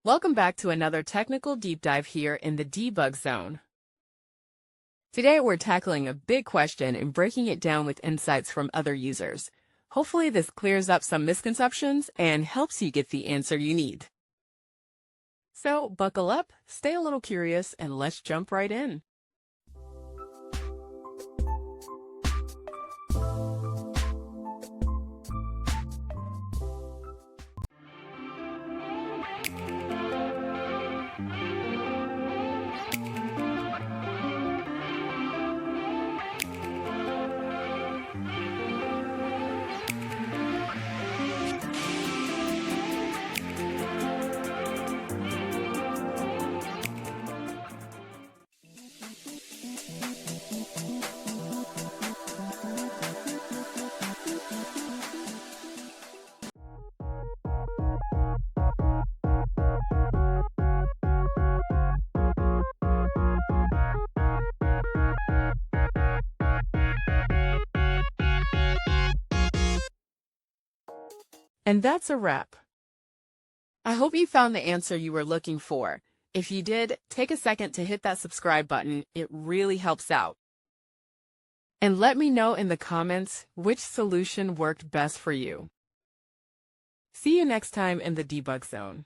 Welcome back to another technical deep dive here in the debug zone. Today we're tackling a big question and breaking it down with insights from other users. Hopefully this clears up some misconceptions and helps you get the answer you need. So buckle up, stay a little curious, and let's jump right in. And that's a wrap. I hope you found the answer you were looking for. If you did, take a second to hit that subscribe button. It really helps out. And let me know in the comments which solution worked best for you. See you next time in the debug zone.